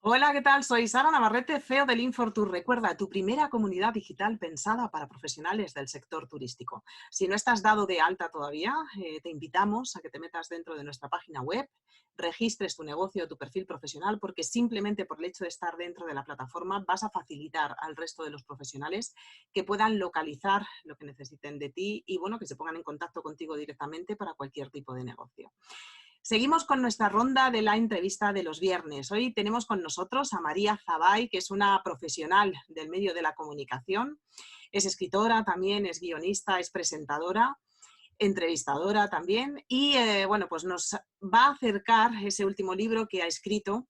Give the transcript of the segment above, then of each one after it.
Hola, ¿qué tal? Soy Sara Navarrete, CEO del Infortour. Recuerda, tu primera comunidad digital pensada para profesionales del sector turístico. Si no estás dado de alta todavía, te invitamos a que te metas dentro de nuestra página web, registres tu negocio o tu perfil profesional, porque simplemente por el hecho de estar dentro de la plataforma vas a facilitar al resto de los profesionales que puedan localizar lo que necesiten de ti y, bueno, que se pongan en contacto contigo directamente para cualquier tipo de negocio. Seguimos con nuestra ronda de la entrevista de los viernes. Hoy tenemos con nosotros a María Zabay, que es una profesional del medio de la comunicación. Es escritora también, es guionista, es presentadora, entrevistadora también. Y bueno, pues nos va a acercar ese último libro que ha escrito,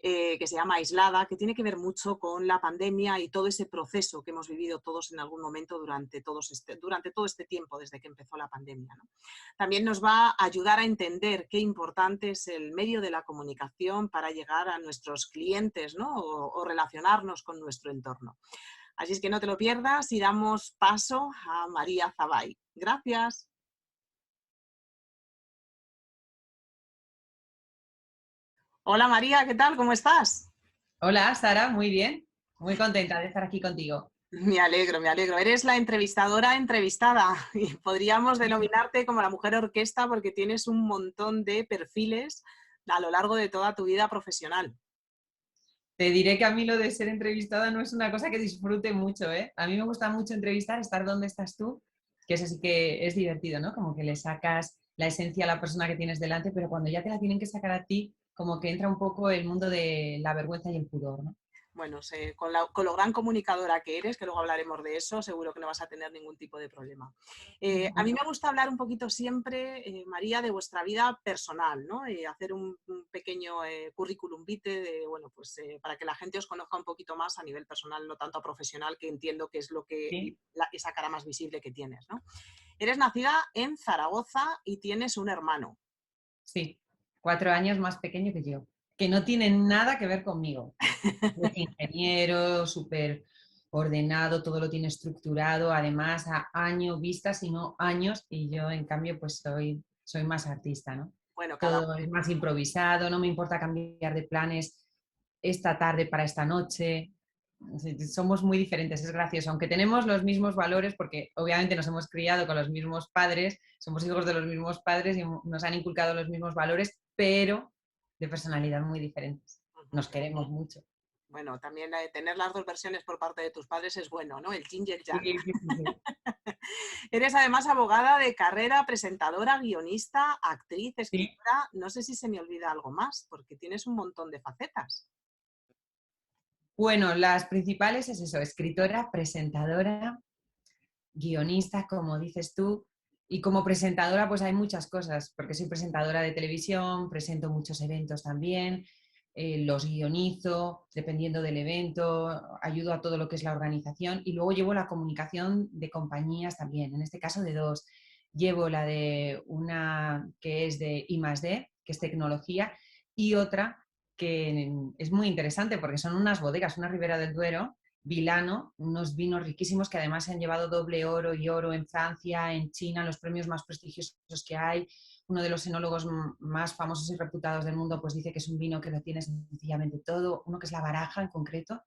que se llama Aislada, que tiene que ver mucho con la pandemia y todo ese proceso que hemos vivido todos en algún momento durante todo este tiempo, desde que empezó la pandemia, ¿no? También nos va a ayudar a entender qué importante es el medio de la comunicación para llegar a nuestros clientes, ¿no? o relacionarnos con nuestro entorno. Así es que no te lo pierdas y damos paso a María Zabay. Gracias. Hola María, ¿qué tal? ¿Cómo estás? Hola, Sara, muy bien. Muy contenta de estar aquí contigo. Me alegro, me alegro. Eres la entrevistadora entrevistada y podríamos denominarte como la mujer orquesta porque tienes un montón de perfiles a lo largo de toda tu vida profesional. Te diré que a mí lo de ser entrevistada no es una cosa que disfrute mucho, ¿eh? A mí me gusta mucho entrevistar, estar donde estás tú, que eso sí que es divertido, ¿no? Como que le sacas la esencia a la persona que tienes delante, pero cuando ya te la tienen que sacar a ti, como que entra un poco el mundo de la vergüenza y el pudor, ¿no? Bueno, con lo gran comunicadora que eres, que luego hablaremos de eso, seguro que no vas a tener ningún tipo de problema. A mí me gusta hablar un poquito siempre, María, de vuestra vida personal, ¿no? Hacer un pequeño currículum vitae bueno, pues, para que la gente os conozca un poquito más a nivel personal, no tanto profesional, que entiendo que es Sí, esa cara más visible que tienes, ¿no? Eres nacida en Zaragoza y tienes un hermano. sí, 4 años más pequeño que yo, que no tiene nada que ver conmigo. Es ingeniero, súper ordenado, todo lo tiene estructurado, además a año vista, sino años, y yo en cambio pues soy más artista, ¿no? Bueno, cada Todo es más improvisado, no me importa cambiar de planes esta tarde para esta noche. Sí, somos muy diferentes, es gracioso, aunque tenemos los mismos valores, porque obviamente nos hemos criado con los mismos padres, somos hijos de los mismos padres y nos han inculcado los mismos valores, pero de personalidad muy diferentes. uno. Nos queremos mucho. Bueno, también tener las dos versiones por parte de tus padres es bueno, ¿no? El yin y el Sí, yang. sí, sí, sí. Eres además abogada de carrera, presentadora, guionista, actriz, Sí. escritora. No sé si se me olvida algo más, porque tienes un montón de facetas. Bueno, las principales es eso, escritora, presentadora, guionista, como dices tú, y como presentadora pues hay muchas cosas, porque soy presentadora de televisión, presento muchos eventos también, los guionizo, dependiendo del evento, ayudo a todo lo que es la organización y luego llevo la comunicación de compañías también, en este caso de dos. Llevo la de una que es de I+D, que es tecnología, y otra que es muy interesante porque son unas bodegas, una Ribera del Duero, Vilano, unos vinos riquísimos que además se han llevado doble oro y oro en Francia, en China, los premios más prestigiosos que hay. Uno de los enólogos más famosos y reputados del mundo pues dice que es un vino que lo tiene sencillamente todo, uno que es la Baraja en concreto,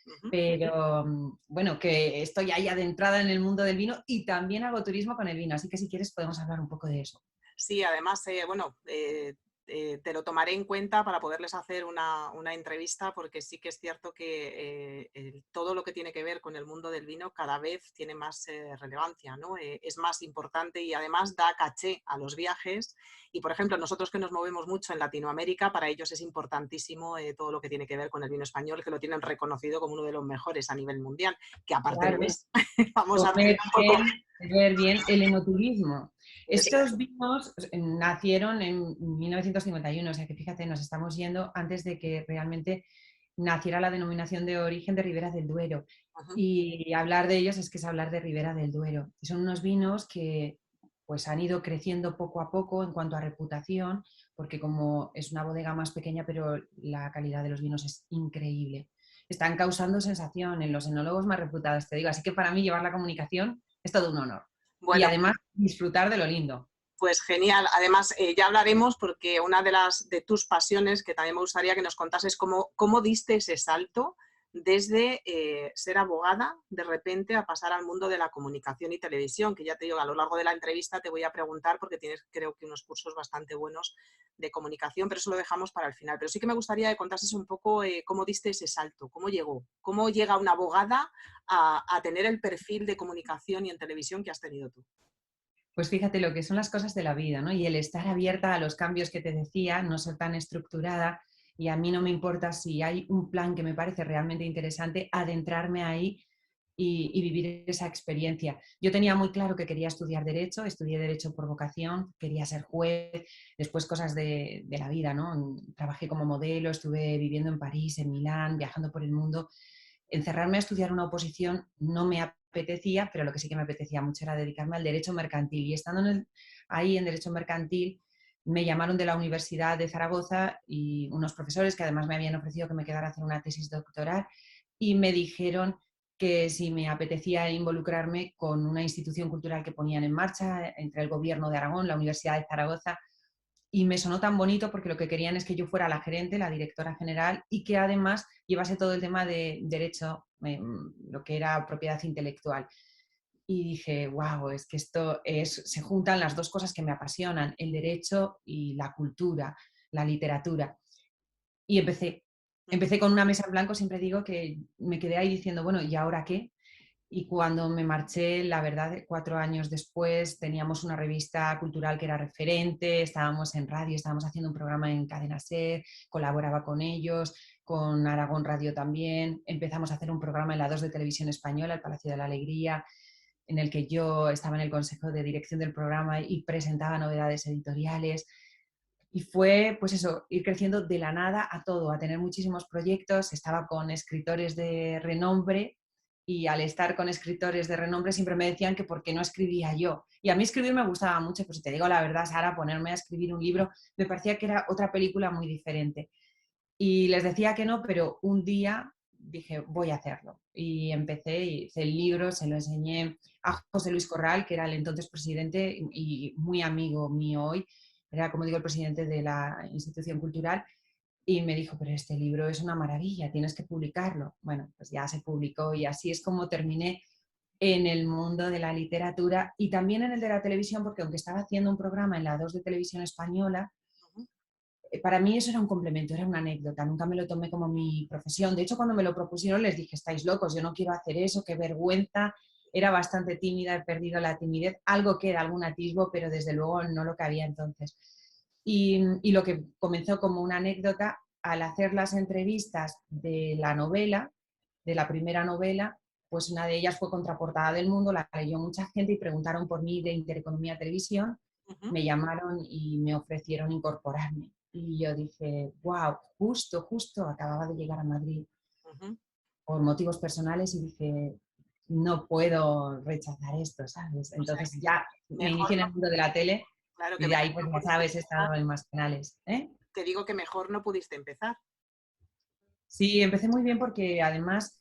Ujú. pero bueno, que estoy ahí adentrada en el mundo del vino y también hago turismo con el vino, así que si quieres podemos hablar un poco de eso. Sí, además, bueno, te lo tomaré en cuenta para poderles hacer una entrevista, porque sí que es cierto que todo lo que tiene que ver con el mundo del vino cada vez tiene más relevancia, ¿no? Es más importante y además da caché a los viajes. Y, por ejemplo, nosotros que nos movemos mucho en Latinoamérica, para ellos es importantísimo todo lo que tiene que ver con el vino español, que lo tienen reconocido como uno de los mejores a nivel mundial, que aparte lo Claro, es. Vamos a hacer comer un poco... bien, beber bien, el enoturismo. Eso. Estos vinos nacieron en 1951, o sea que fíjate, nos estamos yendo antes de que realmente naciera la denominación de origen de Ribera del Duero. Ujú. Y hablar de ellos es que es hablar de Ribera del Duero. Son unos vinos que pues han ido creciendo poco a poco en cuanto a reputación, porque como es una bodega más pequeña, pero la calidad de los vinos es increíble. Están causando sensación en los enólogos más reputados, te digo. Así que para mí llevar la comunicación es todo un honor. Y Bueno, además disfrutar de lo lindo. pues genial. Además, ya hablaremos porque una de tus pasiones que también me gustaría que nos contases cómo diste ese salto desde ser abogada de repente a pasar al mundo de la comunicación y televisión, que ya te digo, a lo largo de la entrevista te voy a preguntar porque tienes creo que unos cursos bastante buenos de comunicación, pero eso lo dejamos para el final. Pero sí que me gustaría que contases un poco cómo diste ese salto, cómo llega una abogada a tener el perfil de comunicación y en televisión que has tenido tú. Pues fíjate lo que son las cosas de la vida, ¿no? Y el estar abierta a los cambios que te decía, no ser tan estructurada, y a mí no me importa si hay un plan que me parece realmente interesante, adentrarme ahí y vivir esa experiencia. Yo tenía muy claro que quería estudiar Derecho, estudié Derecho por vocación, quería ser juez, después cosas de la vida, ¿no? Trabajé como modelo, estuve viviendo en París, en Milán, viajando por el mundo. Encerrarme a estudiar una oposición no me apetecía, pero lo que sí que me apetecía mucho era dedicarme al derecho mercantil. Y estando ahí en derecho mercantil, me llamaron de la Universidad de Zaragoza y unos profesores que además me habían ofrecido que me quedara a hacer una tesis doctoral y me dijeron que si me apetecía involucrarme con una institución cultural que ponían en marcha entre el gobierno de Aragón, la Universidad de Zaragoza, y me sonó tan bonito porque lo que querían es que yo fuera la gerente, la directora general, y que además llevase todo el tema de derecho, lo que era propiedad intelectual. Y dije, wow, es que se juntan las dos cosas que me apasionan, el derecho y la cultura, la literatura. Y empecé con una mesa en blanco, siempre digo que me quedé ahí diciendo, bueno, ¿y ahora qué? Y cuando me marché, la verdad, 4 años después, teníamos una revista cultural que era referente, estábamos en radio, estábamos haciendo un programa en Cadena Ser, colaboraba con ellos, con Aragón Radio también, empezamos a hacer un programa en la 2 de Televisión Española, el Palacio de la Alegría, en el que yo estaba en el consejo de dirección del programa y presentaba novedades editoriales. Y fue, pues eso, ir creciendo de la nada a todo, a tener muchísimos proyectos. Estaba con escritores de renombre y al estar con escritores de renombre siempre me decían que por qué no escribía yo. Y a mí escribir me gustaba mucho, pues si te digo la verdad, Sara, ponerme a escribir un libro me parecía que era otra película muy diferente. Y les decía que no, pero un día dije, voy a hacerlo. Y empecé, hice el libro, se lo enseñé a José Luis Corral, que era el entonces presidente y muy amigo mío hoy, era, como digo, el presidente de la institución cultural, y me dijo, pero este libro es una maravilla, tienes que publicarlo. Bueno, pues ya se publicó y así es como terminé en el mundo de la literatura y también en el de la televisión, porque aunque estaba haciendo un programa en la 2 de Televisión Española, para mí eso era un complemento, era una anécdota, nunca me lo tomé como mi profesión. De hecho, cuando me lo propusieron les dije, estáis locos, yo no quiero hacer eso, qué vergüenza. Era bastante tímida, he perdido la timidez, algo queda, algún atisbo, pero desde luego no lo que había entonces. Y lo que comenzó como una anécdota, al hacer las entrevistas de la novela, de la primera novela, pues una de ellas fue Contraportada del Mundo, la leyó mucha gente y preguntaron por mí de Intereconomía Televisión, me llamaron y me ofrecieron incorporarme. Y yo dije, wow, justo acababa de llegar a Madrid por motivos personales y dije, no puedo rechazar esto, ¿sabes? O sea, Entonces ya me mejor inicié en no, el mundo de la tele claro y que de mejor ahí, pues no ya pudiste sabes, he empezar. estado en más canales. ¿Eh? Te digo que mejor no pudiste empezar. Sí, empecé muy bien porque además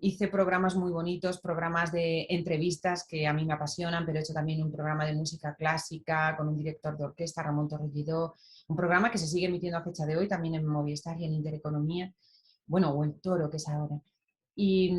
hice programas muy bonitos, programas de entrevistas que a mí me apasionan, pero he hecho también un programa de música clásica con un director de orquesta, Ramón Torrellidó, un programa que se sigue emitiendo a fecha de hoy también en Movistar y en Intereconomía, bueno, o El Toro, que es ahora. Y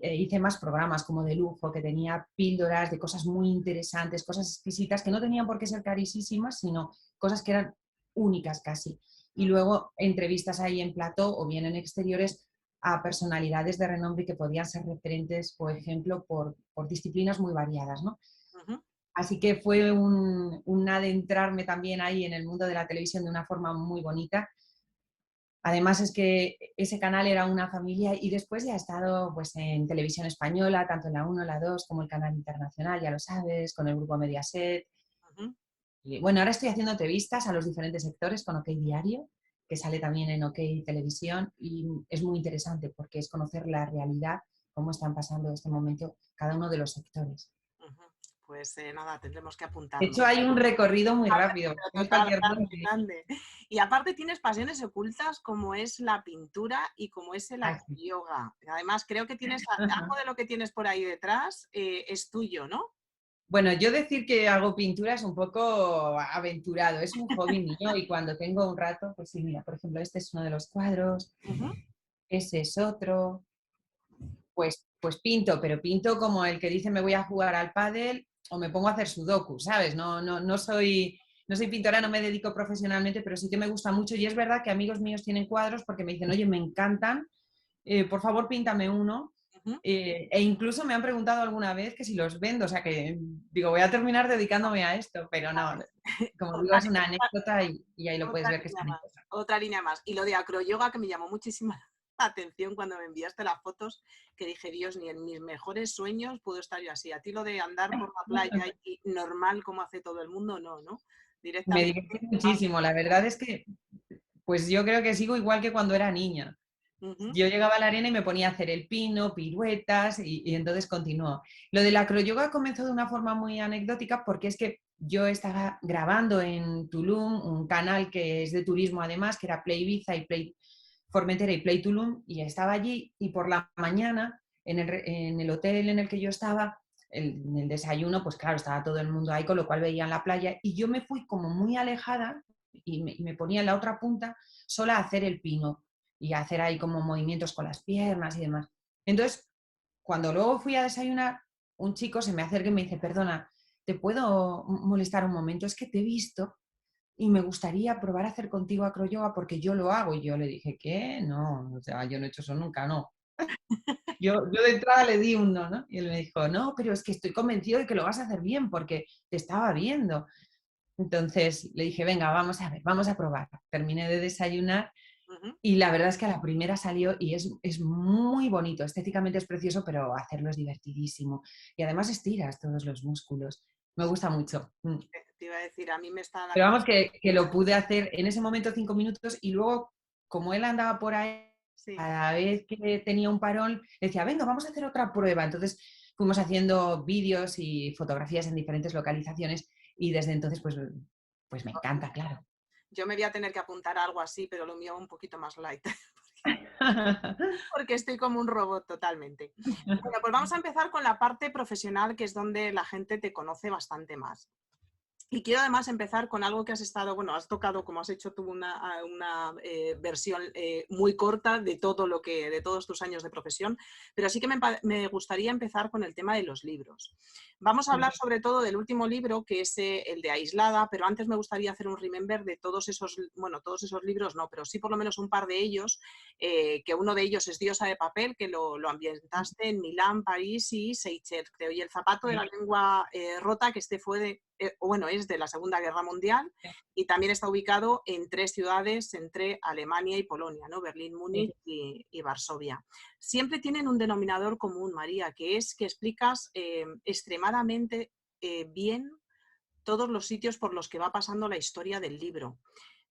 hice más programas como de lujo, que tenía píldoras de cosas muy interesantes, cosas exquisitas que no tenían por qué ser carísimas, sino cosas que eran únicas casi. Y luego entrevistas ahí en plató o bien en exteriores a personalidades de renombre que podían ser referentes, por ejemplo, por disciplinas muy variadas, ¿no? Ujú. Así que fue un adentrarme también ahí en el mundo de la televisión de una forma muy bonita. Además es que ese canal era una familia y después ya he estado pues, en televisión española, tanto en la 1, la 2 como el canal internacional, ya lo sabes, con el grupo Mediaset. Ujú. Y, bueno, ahora estoy haciendo entrevistas a los diferentes sectores con OK Diario, que sale también en OK Televisión y es muy interesante porque es conocer la realidad, cómo están pasando en este momento cada uno de los sectores. Ujú. pues nada, tendremos que De apuntarnos. hecho, hay un recorrido muy rápido. No es Total, cualquier cosa. grande, grande. Y aparte tienes pasiones ocultas como es la pintura y como es el Ah, sí. acroyoga. Además, creo que tienes algo de lo que tienes por ahí detrás es tuyo, ¿no? Bueno, yo decir que hago pintura es un poco aventurado, es un hobby mío y cuando tengo un rato, pues sí, mira, por ejemplo, este es uno de los cuadros, Ujú. ese es otro, pues pinto, pero pinto como el que dice me voy a jugar al pádel o me pongo a hacer sudoku, ¿sabes? No soy pintora, no me dedico profesionalmente, pero sí que me gusta mucho y es verdad que amigos míos tienen cuadros porque me dicen, oye, me encantan, por favor, píntame uno. Ujú. E incluso me han preguntado alguna vez que si los vendo, o sea que digo, voy a terminar dedicándome a esto, pero no, como digo, Otra, es una anécdota y ahí lo puedes otra ver que es línea más, anécdota. otra línea más. Y lo de acroyoga que me llamó muchísima atención cuando me enviaste las fotos, que dije, Dios, ni en mis mejores sueños puedo estar yo así. A ti lo de andar por la playa y normal como hace todo el mundo, no, ¿no? Me Directamente. divierte muchísimo, la verdad es que pues yo creo que sigo igual que cuando era niña. Ujú, Yo llegaba a la arena y me ponía a hacer el pino, piruetas y entonces continuó. Lo del acroyoga comenzó de una forma muy anecdótica porque es que yo estaba grabando en Tulum un canal que es de turismo además, que era Play Ibiza y Play Formentera y Play Tulum, y estaba allí y por la mañana en el hotel en el que yo estaba, en el desayuno, pues claro, estaba todo el mundo ahí, con lo cual veían la playa y yo me fui como muy alejada y me ponía en la otra punta sola a hacer el pino y hacer ahí como movimientos con las piernas y demás. Entonces, cuando luego fui a desayunar, un chico se me acerca y me dice, perdona, ¿te puedo molestar un momento? Es que te he visto y me gustaría probar a hacer contigo acroyoga porque yo lo hago. Y yo le dije, ¿qué? No, o sea, yo no he hecho eso nunca, no. Yo de entrada le di un no, ¿no? Y él me dijo, no, pero es que estoy convencido de que lo vas a hacer bien porque te estaba viendo. Entonces le dije, venga, vamos a ver, vamos a probar. Terminé de desayunar ujú. y la verdad es que a la primera salió y es muy bonito, estéticamente es precioso, pero hacerlo es divertidísimo. Y además estiras todos los músculos. Me gusta mucho. Te iba a decir, a mí me está Pero dando... vamos, que lo pude hacer en ese momento 5 minutos y luego, como él andaba por ahí, Sí. cada vez que tenía un parón, decía, venga, vamos a hacer otra prueba. Entonces fuimos haciendo vídeos y fotografías en diferentes localizaciones y desde entonces, pues me encanta, claro. Yo me voy a tener que apuntar a algo así, pero lo mío un poquito más light, porque estoy como un robot totalmente. Bueno, pues vamos a empezar con la parte profesional, que es donde la gente te conoce bastante más. Y quiero además empezar con algo que has estado, bueno, has tocado, como has hecho tú, una versión muy corta de todo lo que, de todos tus años de profesión, pero sí que me gustaría empezar con el tema de los libros. Vamos a hablar sobre todo del último libro, que es el de Aislada, pero antes me gustaría hacer un remember de todos esos, bueno, todos esos libros no, pero sí por lo menos un par de ellos, que uno de ellos es Diosa de papel, que lo ambientaste en Milán, París y Seychelles, creo, y El zapato de la lengua rota, que este fue de, bueno, es de la Segunda Guerra Mundial y también está ubicado en 3 ciudades entre Alemania y Polonia, ¿no? Berlín, Múnich y Varsovia. Siempre tienen un denominador común, María, que es que explicas extremadamente bien todos los sitios por los que va pasando la historia del libro.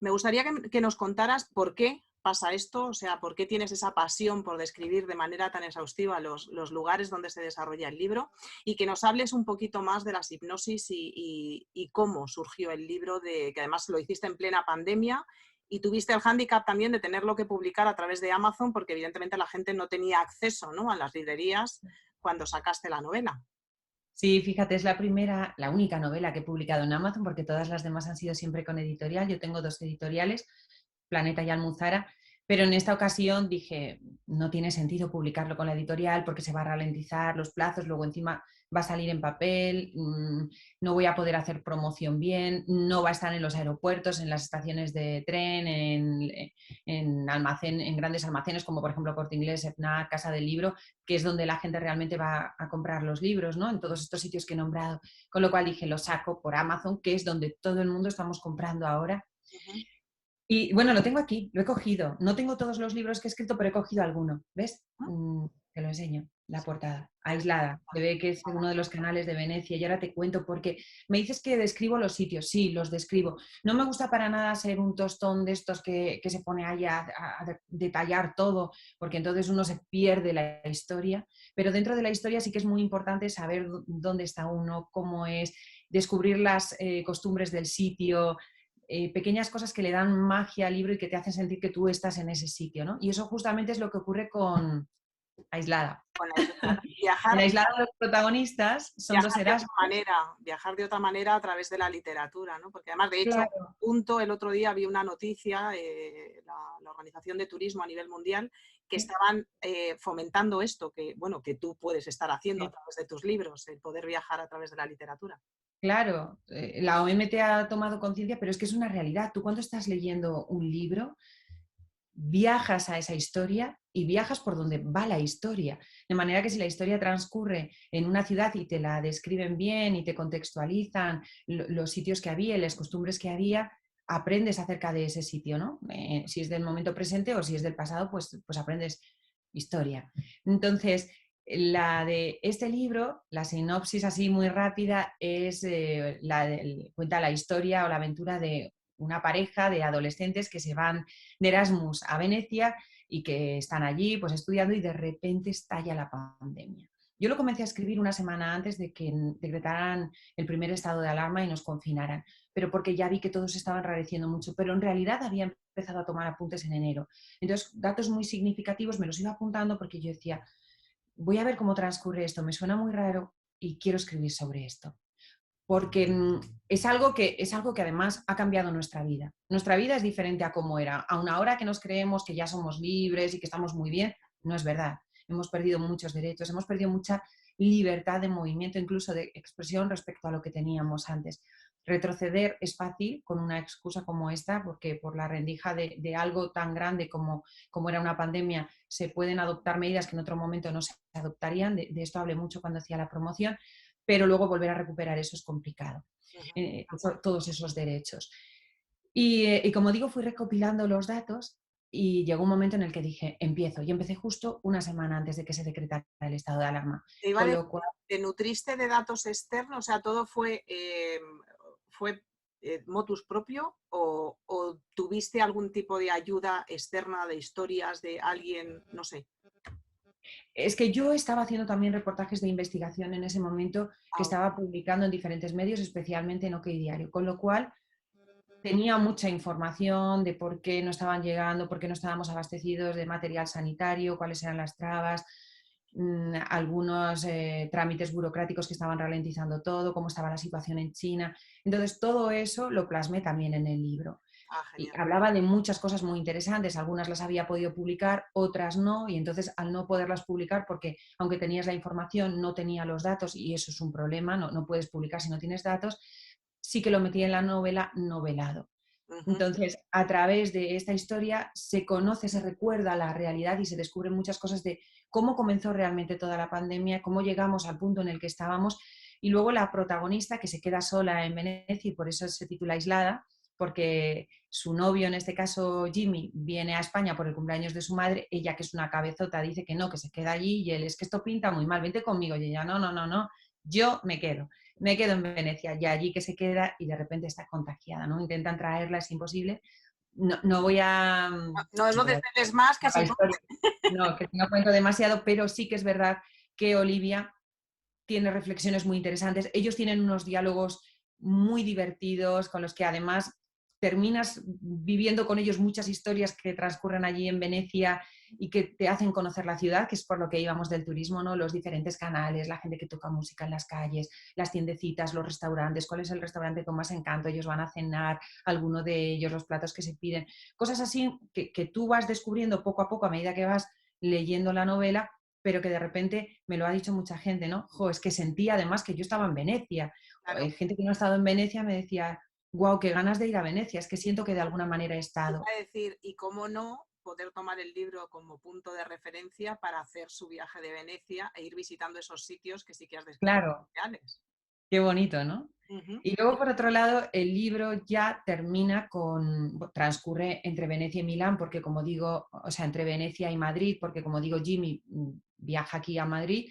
Me gustaría que nos contaras por qué pasa esto, o sea, por qué tienes esa pasión por describir de manera tan exhaustiva los lugares donde se desarrolla el libro y que nos hables un poquito más de las hipnosis y cómo surgió el libro, que además lo hiciste en plena pandemia y tuviste el hándicap también de tenerlo que publicar a través de Amazon porque evidentemente la gente no tenía acceso, ¿no?, a las librerías cuando sacaste la novela. Sí, fíjate, es la única novela que he publicado en Amazon, porque todas las demás han sido siempre con editorial. Yo tengo 2 editoriales, Planeta y Almuzara, pero en esta ocasión dije, no tiene sentido publicarlo con la editorial porque se va a ralentizar los plazos, luego encima va a salir en papel, no voy a poder hacer promoción bien, no va a estar en los aeropuertos, en las estaciones de tren, en grandes almacenes como por ejemplo Corte Inglés, FNAC, Casa del Libro, que es donde la gente realmente va a comprar los libros, ¿no? En todos estos sitios que he nombrado. Con lo cual dije, lo saco por Amazon, que es donde todo el mundo estamos comprando ahora. Uh-huh. Y bueno, lo tengo aquí, lo he cogido. No tengo todos los libros que he escrito, pero he cogido alguno, ¿ves? te lo enseño, la Sí, portada, me gusta. aislada. Se ve que es uno de los canales de Venecia y ahora te cuento porque me dices que describo los sitios, sí, los describo. No me gusta para nada ser un tostón de estos que se pone ahí a detallar todo, porque entonces uno se pierde la historia, pero dentro de la historia sí que es muy importante saber dónde está uno, cómo es, descubrir las costumbres del sitio, pequeñas cosas que le dan magia al libro y que te hacen sentir que tú estás en ese sitio, ¿no? Y eso justamente es lo que ocurre con Aislada. Con Aislada. En Viajar, Aislada los protagonistas son dos Erasmus. viajar de otra manera a través de la literatura, ¿no? Porque además, de hecho, Claro, Punto, el otro día vi una noticia, la Organización de Turismo a nivel mundial, que sí, estaban fomentando esto, que, bueno, que tú puedes estar haciendo a sí, través de tus libros, el poder viajar a través de la literatura. claro. La OMT ha tomado conciencia, pero es que es una realidad. Tú cuando estás leyendo un libro, viajas a esa historia y viajas por donde va la historia. De manera que si la historia transcurre en una ciudad y te la describen bien y te contextualizan los sitios que había y las costumbres que había, aprendes acerca de ese sitio, ¿no? Si es del momento presente o si es del pasado, pues aprendes historia. Entonces, la de este libro, la sinopsis así muy rápida, es cuenta la historia o la aventura de una pareja de adolescentes que se van de Erasmus a Venecia y que están allí pues estudiando y de repente estalla la pandemia. Yo lo comencé a escribir una semana antes de que decretaran el primer estado de alarma y nos confinaran, pero porque ya vi que todos estaban enrareciendo mucho, pero en realidad había empezado a tomar apuntes en enero. Entonces, datos muy significativos me los iba apuntando porque yo decía, voy a ver cómo transcurre esto, me suena muy raro y quiero escribir sobre esto porque es algo que además ha cambiado nuestra vida. Nuestra vida es diferente a cómo era. Aun ahora que nos creemos que ya somos libres y que estamos muy bien, no es verdad. Hemos perdido muchos derechos, hemos perdido mucha libertad de movimiento, incluso de expresión respecto a lo que teníamos antes. Retroceder es fácil con una excusa como esta, porque por la rendija de algo tan grande como era una pandemia se pueden adoptar medidas que en otro momento no se adoptarían. De esto hablé mucho cuando hacía la promoción, pero luego volver a recuperar eso es complicado, Ujú. todos esos derechos. Y como digo, fui recopilando los datos y llegó un momento en el que dije, empiezo. Y empecé justo una semana antes de que se decretara el estado de alarma. Te iba a Con decir, lo cual, ¿te nutriste de datos externos? O sea, ¿todo fue motus propio o tuviste algún tipo de ayuda externa de historias de alguien, no sé? es que yo estaba haciendo también reportajes de investigación en ese momento que Ah, estaba publicando en diferentes medios, especialmente en OK Diario. Con lo cual, tenía mucha información de por qué no estaban llegando, por qué no estábamos abastecidos de material sanitario, cuáles eran las trabas, algunos trámites burocráticos que estaban ralentizando todo, cómo estaba la situación en China. Entonces, todo eso lo plasmé también en el libro. Y genial. hablaba de muchas cosas muy interesantes, algunas las había podido publicar, otras no, y entonces al no poderlas publicar, porque aunque tenías la información, no tenía los datos, y eso es un problema, no puedes publicar si no tienes datos, sí que lo metí en la novela novelado. Ujú. Entonces, a través de esta historia se conoce, se recuerda la realidad y se descubren muchas cosas de cómo comenzó realmente toda la pandemia, cómo llegamos al punto en el que estábamos y luego la protagonista que se queda sola en Venecia y por eso se titula Aislada, porque su novio, en este caso Jimmy, viene a España por el cumpleaños de su madre, ella que es una cabezota dice que no, que se queda allí y él es que esto pinta muy mal, vente conmigo y ella no, yo me quedo en Venecia y allí que se queda y de repente está contagiada, ¿no? Intentan traerla, es imposible. No voy a, No lo voy a desveles más, que la si no, historia, no, que no cuento demasiado, pero sí que es verdad que Olivia tiene reflexiones muy interesantes. Ellos tienen unos diálogos muy divertidos con los que además terminas viviendo con ellos muchas historias que transcurren allí en Venecia y que te hacen conocer la ciudad, que es por lo que íbamos del turismo, ¿no? Los diferentes canales, la gente que toca música en las calles, las tiendecitas, los restaurantes, cuál es el restaurante con más encanto, ellos van a cenar, alguno de ellos, los platos que se piden, cosas así que tú vas descubriendo poco a poco a medida que vas leyendo la novela, pero que de repente me lo ha dicho mucha gente, ¿no? Jo, es que sentía además que yo estaba en Venecia. claro. Gente que no ha estado en Venecia me decía, wow, qué ganas de ir a Venecia, es que siento que de alguna manera he Te estado. iba a decir, y cómo no poder tomar el libro como punto de referencia para hacer su viaje de Venecia e ir visitando esos sitios que sí que has descrito Claro, reales. Qué bonito, ¿no? Ujú. Y luego, por otro lado, el libro ya termina transcurre entre Venecia y Milán, porque como digo, o sea, entre Venecia y Madrid, porque como digo, Jimmy viaja aquí a Madrid.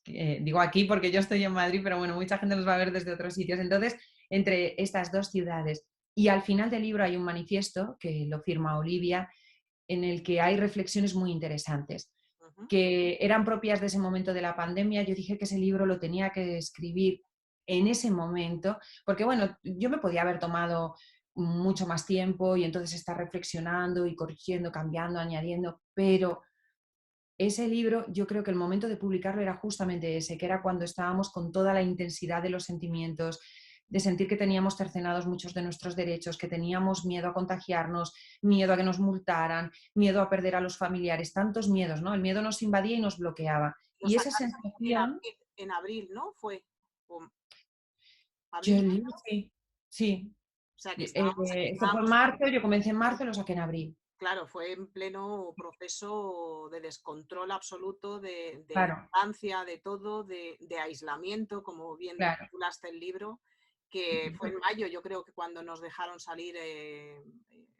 Digo aquí porque yo estoy en Madrid, pero bueno, mucha gente nos va a ver desde otros sitios. Entonces, entre estas dos ciudades. Y al final del libro hay un manifiesto que lo firma Olivia, en el que hay reflexiones muy interesantes, Ujú. que eran propias de ese momento de la pandemia. Yo dije que ese libro lo tenía que escribir en ese momento, porque bueno, yo me podía haber tomado mucho más tiempo y entonces estar reflexionando y corrigiendo, cambiando, añadiendo, pero ese libro, yo creo que el momento de publicarlo era justamente ese, que era cuando estábamos con toda la intensidad de los sentimientos, de sentir que teníamos cercenados muchos de nuestros derechos, que teníamos miedo a contagiarnos, miedo a que nos multaran, miedo a perder a los familiares, tantos miedos, ¿no? El miedo nos invadía y nos bloqueaba. Lo Y esa sacaste sensación, en abril, ¿no? Fue o yo abril, el libro, mayo. sí, sí. O sea, que estábamos, Esto fue en marzo, yo comencé en marzo y lo saqué en abril. claro, fue en pleno proceso de descontrol absoluto, de Claro, distancia, de todo, de aislamiento, como bien claro. titulaste el libro, que fue en mayo, yo creo que cuando nos dejaron salir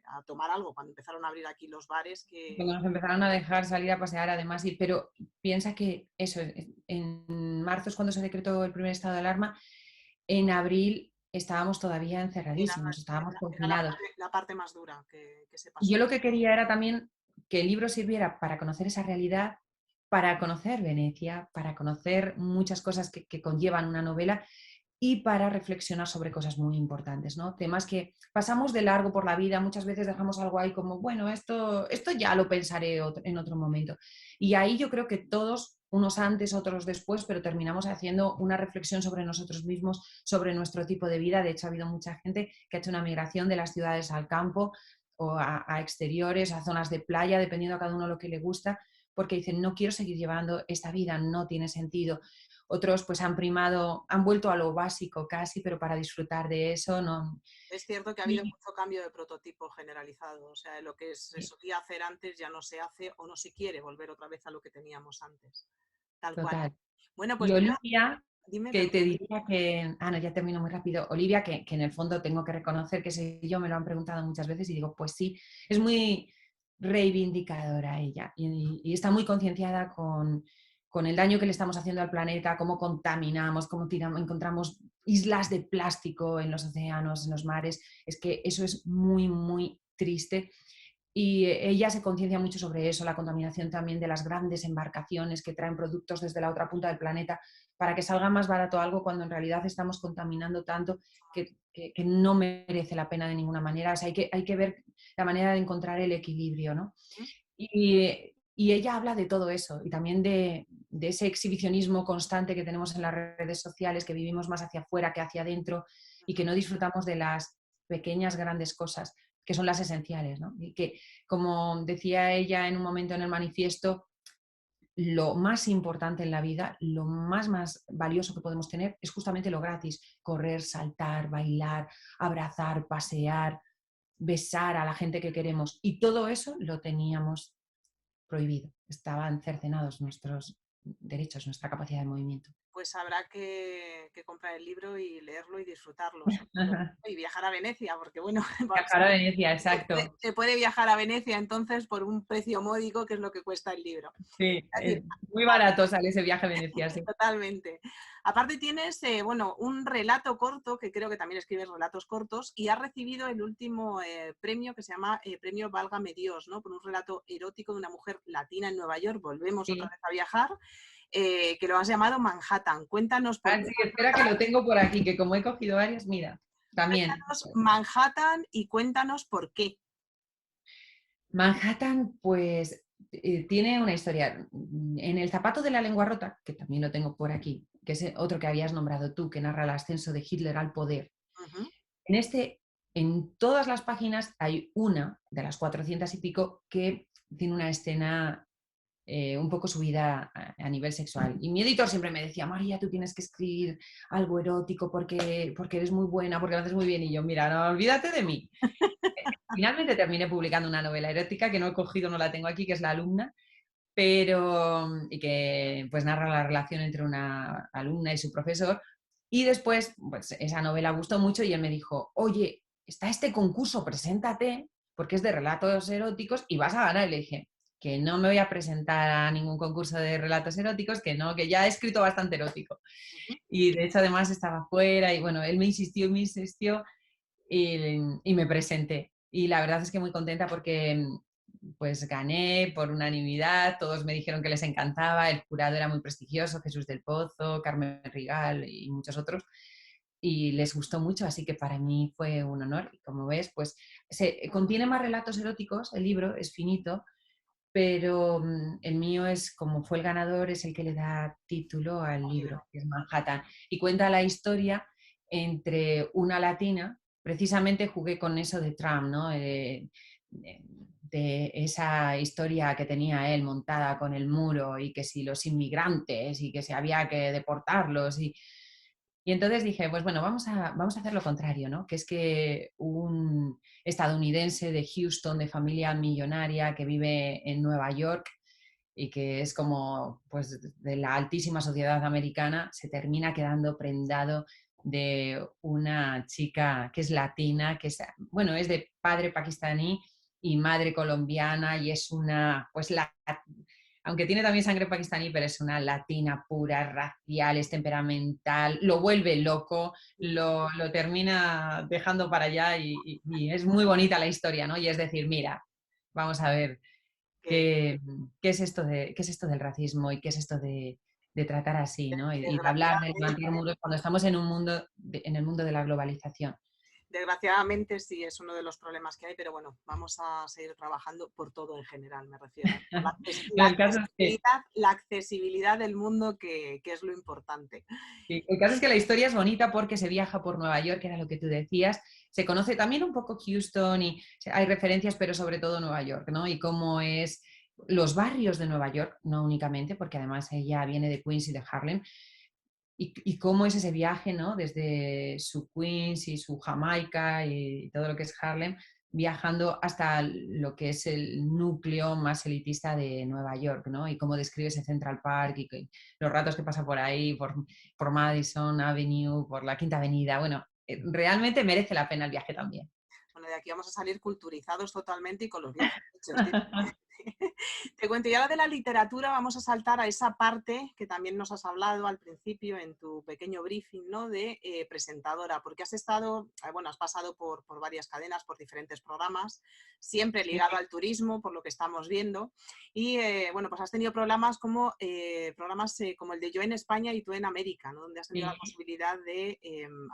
a tomar algo, cuando empezaron a abrir aquí los bares, que Cuando nos empezaron a dejar salir a pasear, además, pero piensa que eso, en marzo es cuando se decretó el primer estado de alarma, en abril estábamos todavía era, encerradísimos, estábamos era confinados. la parte más dura que se Y yo pasó. lo que quería era también que el libro sirviera para conocer esa realidad, para conocer Venecia, para conocer muchas cosas que conllevan una novela y para reflexionar sobre cosas muy importantes, ¿no? Temas que pasamos de largo por la vida, muchas veces dejamos algo ahí como, bueno, esto ya lo pensaré en otro momento. Y ahí yo creo que todos, unos antes, otros después, pero terminamos haciendo una reflexión sobre nosotros mismos, sobre nuestro tipo de vida. De hecho, ha habido mucha gente que ha hecho una migración de las ciudades al campo o a exteriores, a zonas de playa, dependiendo a cada uno lo que le gusta, porque dicen, no quiero seguir llevando esta vida, no tiene sentido. Otros pues han primado, han vuelto a lo básico casi, pero para disfrutar de eso, no. Es cierto que ha habido Y, mucho cambio de prototipo generalizado, o sea, lo que se solía hacer antes ya no se hace o no se quiere volver otra vez a lo que teníamos antes, tal cual. total. Bueno, pues Y Olivia, dime, que perdón. te diría que, no, ya termino muy rápido. Olivia, que en el fondo tengo que reconocer que sé yo, me lo han preguntado muchas veces y digo, pues sí, es muy reivindicadora ella y está muy concienciada con el daño que le estamos haciendo al planeta, cómo contaminamos, cómo encontramos islas de plástico en los océanos, en los mares. Es que eso es muy, muy triste. Y ella se conciencia mucho sobre eso, la contaminación también de las grandes embarcaciones que traen productos desde la otra punta del planeta para que salga más barato algo cuando en realidad estamos contaminando tanto que no merece la pena de ninguna manera. O sea, hay que ver la manera de encontrar el equilibrio, ¿no? Y ella habla de todo eso y también de ese exhibicionismo constante que tenemos en las redes sociales, que vivimos más hacia afuera que hacia adentro y que no disfrutamos de las pequeñas, grandes cosas que son las esenciales, ¿no? Y que, como decía ella en un momento en el manifiesto, lo más importante en la vida, lo más valioso que podemos tener es justamente lo gratis, correr, saltar, bailar, abrazar, pasear, besar a la gente que queremos. Y todo eso lo teníamos prohibido, estaban cercenados nuestros derechos, nuestra capacidad de movimiento. Pues habrá que comprar el libro y leerlo y disfrutarlo, sobre todo. Y viajar a Venecia, porque bueno, Viajar a Venecia, exacto. se puede viajar a Venecia entonces por un precio módico, que es lo que cuesta el libro. Sí, Es decir, muy barato sale ese viaje a Venecia, sí. totalmente. Aparte tienes, bueno, un relato corto, que creo que también escribes relatos cortos, y has recibido el último premio que se llama Premio Válgame Dios, ¿no? Por un relato erótico de una mujer latina en Nueva York. Volvemos otra Sí. vez a viajar, que lo has llamado Manhattan. Cuéntanos por Ah, qué sí, espera que lo tengo por aquí, que como he cogido varios, mira, también. Manhattan y cuéntanos por qué. Manhattan, pues, tiene una historia. En El zapato de la lengua rota, que también lo tengo por aquí, que es otro que habías nombrado tú, que narra el ascenso de Hitler al poder. Ujú. En este, en todas las páginas hay una de las 400 y pico que tiene una escena un poco subida a nivel sexual. Y mi editor siempre me decía, María, tú tienes que escribir algo erótico porque eres muy buena, porque lo haces muy bien. Y yo, mira, no olvídate de mí. Finalmente terminé publicando una novela erótica que no he cogido, no la tengo aquí, que es La alumna, pero y que pues narra la relación entre una alumna y su profesor, Y después, pues esa novela gustó mucho y él me dijo, oye, está este concurso, preséntate, porque es de relatos eróticos y vas a ganar. Y le dije que no me voy a presentar a ningún concurso de relatos eróticos, que no, que ya he escrito bastante erótico. Ujú. Y de hecho además estaba fuera y bueno, él me insistió y me presenté. Y la verdad es que muy contenta porque pues gané por unanimidad, todos me dijeron que les encantaba, el jurado era muy prestigioso, Jesús del Pozo, Carmen Rigal y muchos otros, y les gustó mucho, así que para mí fue un honor. Y como ves, pues contiene más relatos eróticos, el libro es finito, pero el mío es, como fue el ganador, es el que le da título al libro, que es Manhattan, y cuenta la historia entre una latina, precisamente jugué con eso de Trump, ¿no? De esa historia que tenía él montada con el muro y que si los inmigrantes y que si había que deportarlos y entonces dije, pues bueno, vamos a hacer lo contrario, ¿no? Que es que un estadounidense de Houston, de familia millonaria, que vive en Nueva York y que es como pues de la altísima sociedad americana, se termina quedando prendado de una chica que es latina, que es, bueno, es de padre pakistaní y madre colombiana y es una, pues aunque tiene también sangre pakistaní, pero es una latina pura, racial, es temperamental, lo vuelve loco, lo termina dejando para allá y es muy bonita la historia, ¿no? Y es decir, mira, vamos a ver Que qué es esto qué es esto del racismo y qué es esto de tratar así, ¿no? Y de hablar, de levantar desgraciadamente muros cuando estamos en un mundo, en el mundo de la globalización. Desgraciadamente sí es uno de los problemas que hay, pero bueno, vamos a seguir trabajando por todo en general, me refiero. No, el caso es que La accesibilidad del mundo que es lo importante. sí, el caso es que la historia es bonita porque se viaja por Nueva York, que era lo que tú decías. Se conoce también un poco Houston y hay referencias, pero sobre todo Nueva York, ¿no? Y cómo es los barrios de Nueva York, no únicamente, porque además ella viene de Queens y de Harlem, y cómo es ese viaje, ¿no? Desde su Queens y su Jamaica y todo lo que es Harlem, viajando hasta lo que es el núcleo más elitista de Nueva York, ¿no? Y cómo describe ese Central Park y los ratos que pasa por ahí, por Madison Avenue, por la Quinta Avenida. Bueno, realmente merece la pena el viaje también. Bueno, de aquí vamos a salir culturizados totalmente y con los viajes hechos. Te cuento, y ahora de la literatura vamos a saltar a esa parte que también nos has hablado al principio en tu pequeño briefing, ¿no? De presentadora, porque has estado, bueno, has pasado por varias cadenas, por diferentes programas, siempre Sí, ligado al turismo, por lo que estamos viendo, y bueno, pues has tenido programas como el de Yo en España y Tú en América, ¿no? Donde has tenido la sí, posibilidad de,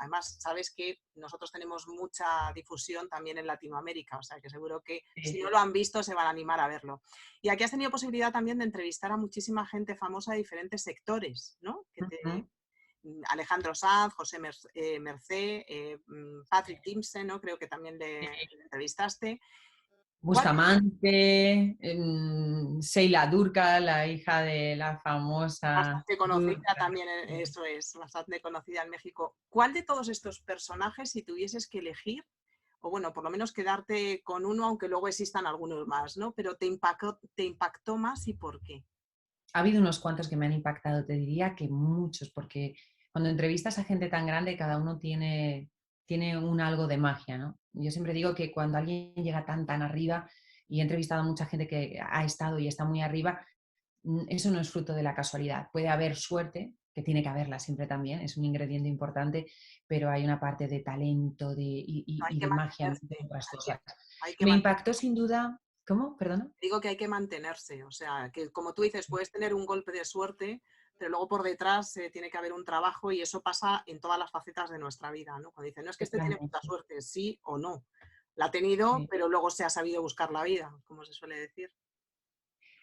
además, sabes que nosotros tenemos mucha difusión también en Latinoamérica, o sea que seguro que si no sí. lo han visto se van a animar a verlo. Y aquí has tenido posibilidad también de entrevistar a muchísima gente famosa de diferentes sectores, ¿no? Ujú. Alejandro Sanz, José Mercé, Patrick Timsen, ¿no? Creo que también le entrevistaste. ¿Cuál Bustamante, Sheila Durka, la hija de la es famosa bastante conocida Durka. también, eso es, bastante conocida en México? ¿Cuál de todos estos personajes, si tuvieses que elegir, o bueno, por lo menos quedarte con uno, aunque luego existan algunos más, ¿no? Pero te impactó más y por qué? Ha habido unos cuantos que me han impactado, te diría que muchos, porque cuando entrevistas a gente tan grande, cada uno tiene un algo de magia, ¿no? Yo siempre digo que cuando alguien llega tan arriba, y he entrevistado a mucha gente que ha estado y está muy arriba, eso no es fruto de la casualidad. Puede haber suerte, que tiene que haberla siempre también, es un ingrediente importante, pero hay una parte de talento No, hay y que de magia en mantenerse, otras cosas. hay que Me mantenerse. impactó sin duda, ¿cómo? Perdona. Digo que hay que mantenerse, o sea, que como tú dices, puedes tener un golpe de suerte, pero luego por detrás tiene que haber un trabajo y eso pasa en todas las facetas de nuestra vida, ¿no? Cuando dicen, no es que este tiene mucha Totalmente. suerte, sí o no. La ha tenido, Sí. pero luego se ha sabido buscar la vida, como se suele decir.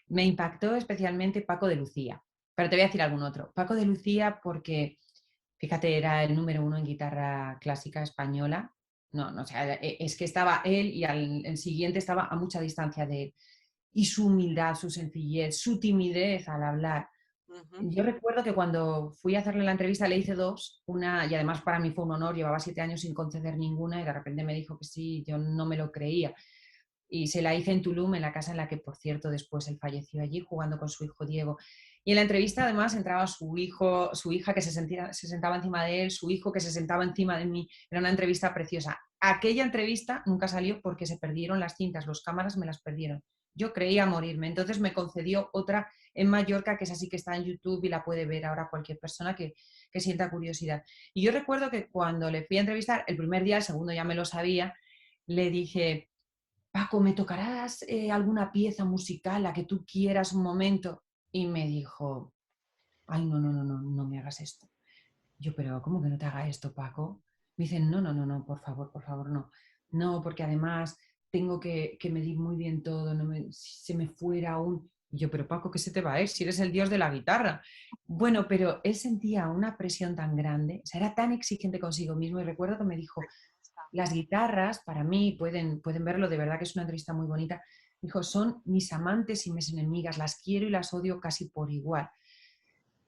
Me impactó especialmente Paco de Lucía, pero te voy a decir algún otro. Paco de Lucía porque, fíjate, era el número uno en guitarra clásica española. No, no, o sea, es que estaba él y el siguiente estaba a mucha distancia de él. Y su humildad, su sencillez, su timidez al hablar. Ujú. Yo recuerdo que cuando fui a hacerle la entrevista le hice dos, una, y además para mí fue un honor, llevaba 7 años sin conceder ninguna y de repente me dijo que sí, yo no me lo creía. Y se la hice en Tulum, en la casa en la que, por cierto, después él falleció allí jugando con su hijo Diego. Y en la entrevista además entraba su hijo, su hija que se sentaba encima de él, su hijo que se sentaba encima de mí. Era una entrevista preciosa. Aquella entrevista nunca salió porque se perdieron las cintas, los cámaras me las perdieron. Yo creía morirme, entonces me concedió otra en Mallorca, que es así, que está en YouTube y la puede ver ahora cualquier persona que sienta curiosidad. Y yo recuerdo que cuando le fui a entrevistar, el primer día, el segundo ya me lo sabía, le dije: Paco, ¿me tocarás alguna pieza musical, la que tú quieras un momento? Y me dijo: ay, no, no, no, no, no me hagas esto. Yo, pero ¿cómo que no te haga esto, Paco? Me dicen: no, no, no, no, por favor, no. No, porque además tengo que medir muy bien todo, no si se me fuera un... Y yo, pero Paco, ¿qué se te va a ir si eres el dios de la guitarra? Bueno, pero él sentía una presión tan grande, o sea, era tan exigente consigo mismo, y recuerdo que me dijo: las guitarras, para mí, pueden verlo, de verdad que es una entrevista muy bonita, dijo, son mis amantes y mis enemigas, las quiero y las odio casi por igual.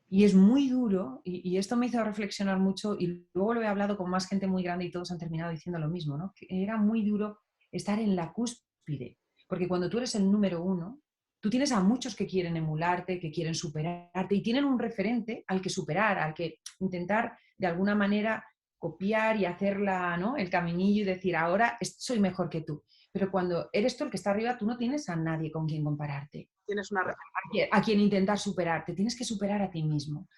Y es muy duro, y esto me hizo reflexionar mucho, y luego lo he hablado con más gente muy grande y todos han terminado diciendo lo mismo, ¿no? Que era muy duro estar en la cúspide, porque cuando tú eres el número uno, tú tienes a muchos que quieren emularte, que quieren superarte, y tienen un referente al que superar, al que intentar de alguna manera copiar y hacerla, ¿no? El caminillo y decir, ahora soy mejor que tú. Pero cuando eres tú el que está arriba, tú no tienes a nadie con quien compararte, Tienes una referencia. a quien intentar superarte, tienes que superar a ti mismo.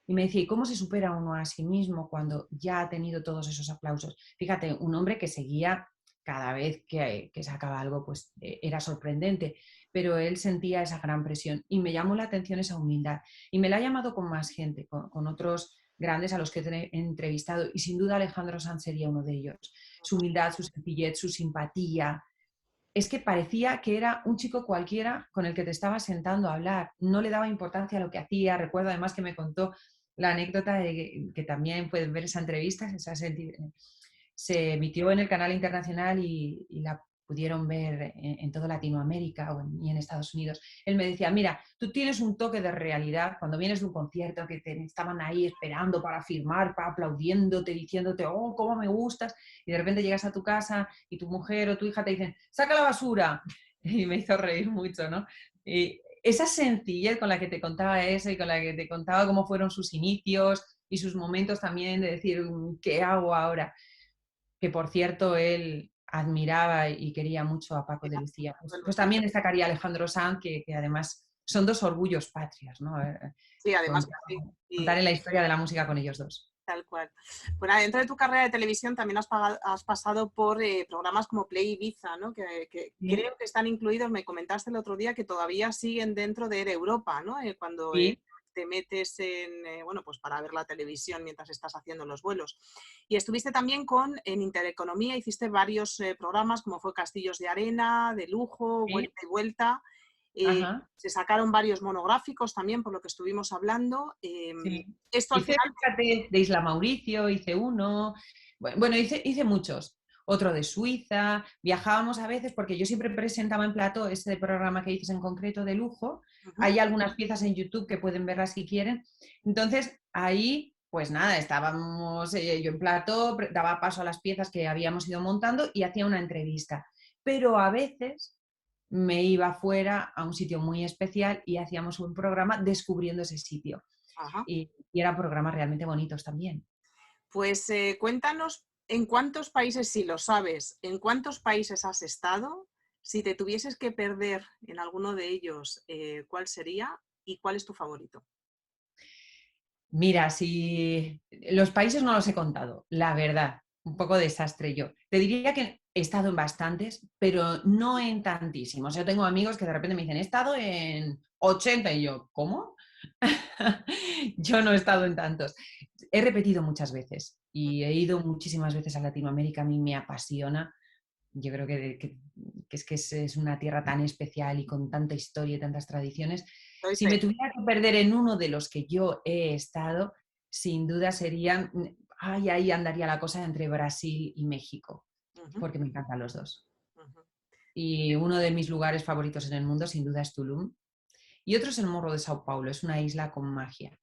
Y me decía, ¿y cómo se supera uno a sí mismo cuando ya ha tenido todos esos aplausos? Fíjate, un hombre que seguía cada vez que sacaba algo, pues era sorprendente, pero él sentía esa gran presión y me llamó la atención esa humildad. Y me la ha llamado con más gente, con otros grandes a los que he entrevistado, y sin duda Alejandro Sanz sería uno de ellos. Su humildad, su sencillez, su simpatía, es que parecía que era un chico cualquiera con el que te estabas sentando a hablar. No le daba importancia a lo que hacía. Recuerdo además que me contó la anécdota de que también pueden ver esa entrevista, se emitió en el canal internacional y la pudieron ver en toda Latinoamérica y en Estados Unidos. Él me decía, mira, tú tienes un toque de realidad cuando vienes de un concierto que te estaban ahí esperando para firmar, para aplaudiéndote, diciéndote, oh, cómo me gustas, y de repente llegas a tu casa y tu mujer o tu hija te dicen, saca la basura. Y me hizo reír mucho, ¿no? Y esa sencillez con la que te contaba eso y con la que te contaba cómo fueron sus inicios y sus momentos también de decir, ¿qué hago ahora? Que por cierto él admiraba y quería mucho a Paco de Lucía. Pues también destacaría a Alejandro Sanz, que además son dos orgullos patrios, ¿no? Sí, además que sí. Contar en la historia de la música con ellos dos. Tal cual. Bueno, dentro de tu carrera de televisión también has pasado por programas como Play Ibiza, ¿no? Que Sí, creo que están incluidos, me comentaste el otro día, que todavía siguen dentro de Europa, ¿no? Cuando sí. te metes bueno, pues para ver la televisión mientras estás haciendo los vuelos. Y estuviste también en Intereconomía, hiciste varios programas como fue Castillos de Arena, de Lujo, Sí. Vuelta y Vuelta. Ajá. Se sacaron varios monográficos también, por lo que estuvimos hablando. Sí. Esto al Hice, final... fíjate, de Isla Mauricio, hice uno. Bueno, hice muchos. Otro de Suiza. Viajábamos a veces, porque yo siempre presentaba en plató ese programa que dices en concreto de Lujo. Uh-huh. Hay algunas piezas en YouTube que pueden verlas si quieren. Entonces, ahí, pues nada, estábamos yo en plató, daba paso a las piezas que habíamos ido montando y hacía una entrevista. Pero a veces me iba fuera a un sitio muy especial y hacíamos un programa descubriendo ese sitio. Ajá. Y eran programas realmente bonitos también. Pues cuéntanos en cuántos países, si lo sabes, en cuántos países has estado, si te tuvieses que perder en alguno de ellos, ¿cuál sería y cuál es tu favorito? Mira, si los países no los he contado, la verdad, un poco desastre yo. Te diría que he estado en bastantes, pero no en tantísimos. Yo tengo amigos que de repente me dicen, he estado en 80 y yo, ¿cómo? Yo no he estado en tantos. He repetido muchas veces y he ido muchísimas veces a Latinoamérica, a mí me apasiona. Yo creo que es una tierra tan especial y con tanta historia y tantas tradiciones. Soy Si fe. me tuviera que perder en uno de los que yo he estado, sin duda serían, ahí andaría la cosa entre Brasil y México, Uh-huh, porque me encantan los dos. uh-huh. Y uno de mis lugares favoritos en el mundo, sin duda, es Tulum. Y otro es el Morro de Sao Paulo, es una isla con magia.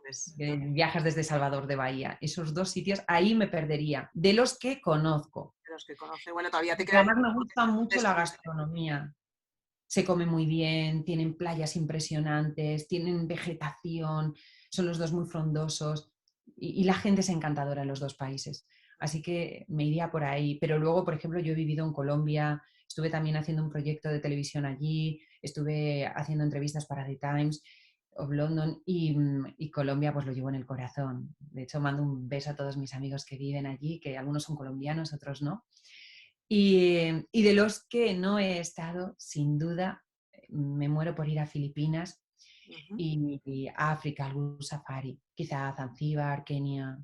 Pues Viajas desde Salvador de Bahía. Esos dos sitios, ahí me perdería, de los que conozco. de los que conoce, bueno, todavía te Porque queda además mucho me por gusta mucho la descubrir. gastronomía. se come muy bien, tienen playas impresionantes, tienen vegetación, son los dos muy frondosos y la gente es encantadora en los dos países. Así que me iría por ahí. Pero luego, por ejemplo, yo he vivido en Colombia, estuve también haciendo un proyecto de televisión allí, estuve haciendo entrevistas para The Times of London y Colombia pues lo llevo en el corazón. De hecho, mando un beso a todos mis amigos que viven allí, que algunos son colombianos, otros no. Y de los que no he estado, sin duda, me muero por ir a Filipinas Ujú. y a África, algún safari, quizá a Zanzíbar, Kenia.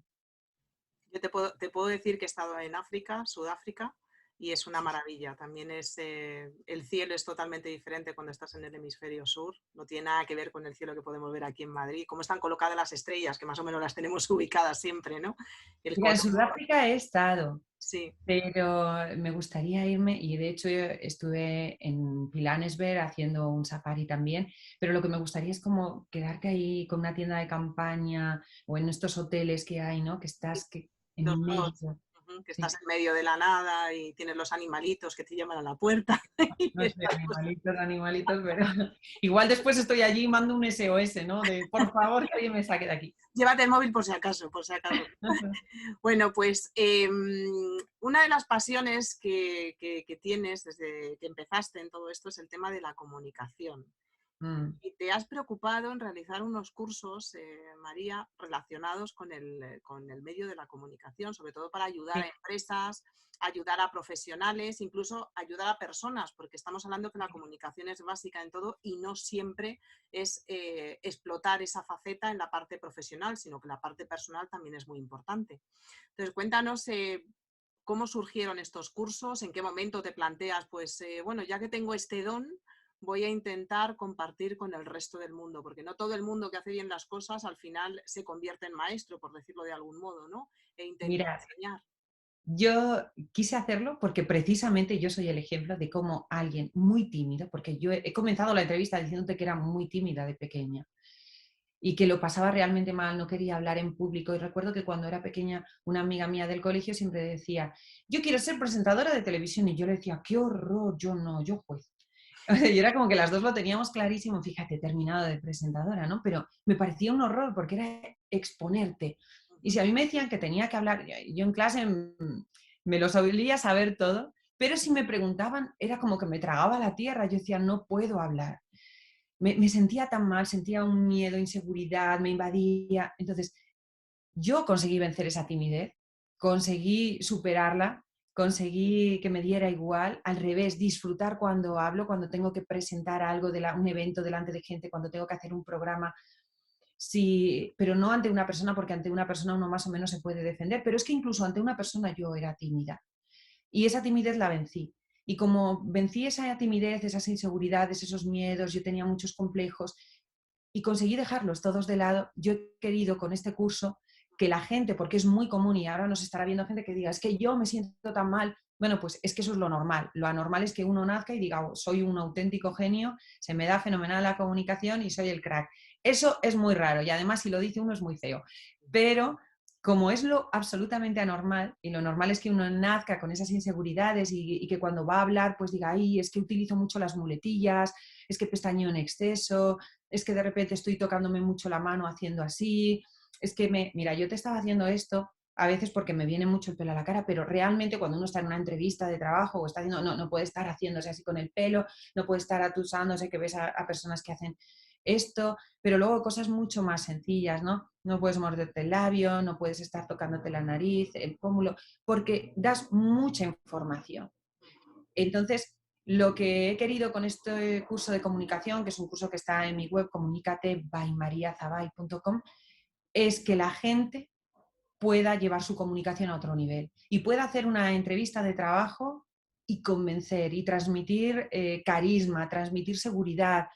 Yo te puedo decir que he estado en África, Sudáfrica, y es una maravilla. También el cielo es totalmente diferente cuando estás en el hemisferio sur. No tiene nada que ver con el cielo que podemos ver aquí en Madrid. Cómo están colocadas las estrellas, que más o menos las tenemos ubicadas siempre, ¿no? El Mira, en color, Sudáfrica he estado, sí. pero me gustaría irme y de hecho yo estuve en Pilanesberg haciendo un safari también, pero lo que me gustaría es como quedarte ahí con una tienda de campaña o en estos hoteles que hay, ¿no? Que estás Los en dos, medio. ujú, que estás Sí. en medio de la nada y tienes los animalitos que te llaman a la puerta. Y No sé, estas cosas. animalitos, animalitos, pero igual después estoy allí y mando un SOS, ¿no? De por favor que alguien me saque de aquí. Llévate el móvil por si acaso, por si acaso. Bueno, pues una de las pasiones que tienes desde que empezaste en todo esto es el tema de la comunicación. Mm, Y te has preocupado en realizar unos cursos, María, relacionados con el medio de la comunicación, sobre todo para ayudar a sí, empresas, ayudar a profesionales, incluso ayudar a personas, porque estamos hablando que la comunicación es básica en todo y no siempre es explotar esa faceta en la parte profesional, sino que la parte personal también es muy importante. Entonces, cuéntanos cómo surgieron estos cursos, en qué momento te planteas, pues, bueno, ya que tengo este don, voy a intentar compartir con el resto del mundo, porque no todo el mundo que hace bien las cosas al final se convierte en maestro, por decirlo de algún modo, ¿no? E intenta mira, enseñar. yo quise hacerlo porque precisamente yo soy el ejemplo de cómo alguien muy tímido, porque yo he comenzado la entrevista diciéndote que era muy tímida de pequeña y que lo pasaba realmente mal, no quería hablar en público. Y recuerdo que cuando era pequeña, una amiga mía del colegio siempre decía, yo quiero ser presentadora de televisión. Y yo le decía, qué horror, yo no, yo juez. Y era como que las dos lo teníamos clarísimo, fíjate, he terminado de presentadora, ¿no? Pero me parecía un horror porque era exponerte. Y si a mí me decían que tenía que hablar, yo en clase me lo solía saber todo, pero si me preguntaban era como que me tragaba la tierra, yo decía, no puedo hablar. Me sentía tan mal, sentía un miedo, inseguridad, me invadía. Entonces, yo conseguí vencer esa timidez, conseguí superarla, conseguí que me diera igual, al revés, disfrutar cuando hablo, cuando tengo que presentar algo, un evento delante de gente, cuando tengo que hacer un programa, sí, pero no ante una persona, porque ante una persona uno más o menos se puede defender, pero es que incluso ante una persona yo era tímida y esa timidez la vencí. Y como vencí esa timidez, esas inseguridades, esos miedos, yo tenía muchos complejos, y conseguí dejarlos todos de lado. Yo he querido con este curso que la gente, porque es muy común y ahora nos estará viendo gente que diga, es que yo me siento tan mal. Bueno, pues es que eso es lo normal. Lo anormal es que uno nazca y diga, oh, soy un auténtico genio, se me da fenomenal la comunicación y soy el crack. Eso es muy raro y además si lo dice uno es muy feo. Pero como es lo absolutamente anormal, y lo normal es que uno nazca con esas inseguridades y que cuando va a hablar pues diga, ay, es que utilizo mucho las muletillas, es que pestañeo en exceso, es que de repente estoy tocándome mucho la mano haciendo así, es que mira, yo te estaba haciendo esto a veces porque me viene mucho el pelo a la cara, pero realmente cuando uno está en una entrevista de trabajo o está haciendo, no puede estar haciéndose así con el pelo, no puede estar atusándose, que ves a personas que hacen esto, pero luego cosas mucho más sencillas, ¿no? No puedes morderte el labio, no puedes estar tocándote la nariz, el pómulo, porque das mucha información. Entonces, lo que he querido con este curso de comunicación, que es un curso que está en mi web, comunicate.com, es que la gente pueda llevar su comunicación a otro nivel y pueda hacer una entrevista de trabajo y convencer y transmitir carisma, transmitir seguridad,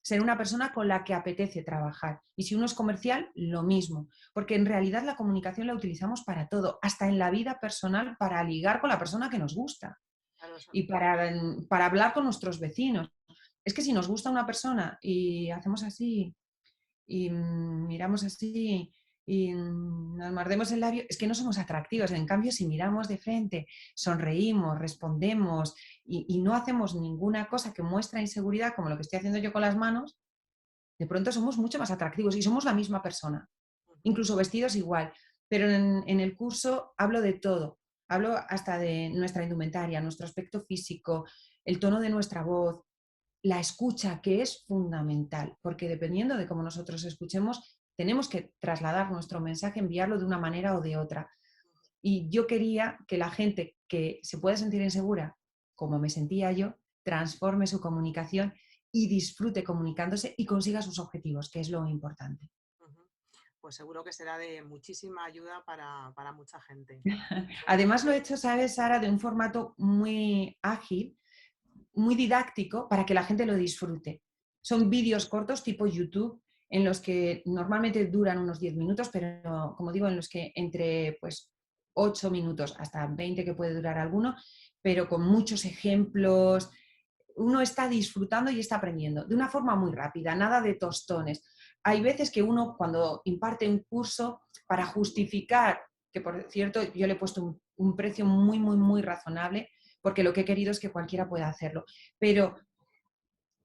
ser una persona con la que apetece trabajar. Y si uno es comercial, lo mismo, porque en realidad la comunicación la utilizamos para todo, hasta en la vida personal, para ligar con la persona que nos gusta Claro, y para hablar con nuestros vecinos. Es que si nos gusta una persona y hacemos así y miramos así y nos mordemos el labio, es que no somos atractivos. En cambio, si miramos de frente, sonreímos, respondemos y no hacemos ninguna cosa que muestra inseguridad, como lo que estoy haciendo yo con las manos, de pronto somos mucho más atractivos y somos la misma persona, Ujú, incluso vestidos igual. Pero en el curso hablo de todo, hablo hasta de nuestra indumentaria, nuestro aspecto físico, el tono de nuestra voz, la escucha, que es fundamental, porque dependiendo de cómo nosotros escuchemos, tenemos que trasladar nuestro mensaje, enviarlo de una manera o de otra. Y yo quería que la gente que se pueda sentir insegura, como me sentía yo, transforme su comunicación y disfrute comunicándose y consiga sus objetivos, que es lo importante. ujú. Pues seguro que será de muchísima ayuda para mucha gente. Además lo he hecho, ¿sabes, Sara?, de un formato muy ágil, muy didáctico para que la gente lo disfrute. Son vídeos cortos tipo YouTube en los que normalmente duran unos 10 minutos, pero como digo, en los que entre pues 8 minutos hasta 20 que puede durar alguno, pero con muchos ejemplos. Uno está disfrutando y está aprendiendo de una forma muy rápida, nada de tostones. Hay veces que uno cuando imparte un curso, para justificar, que por cierto yo le he puesto un precio muy, muy, muy razonable, porque lo que he querido es que cualquiera pueda hacerlo. Pero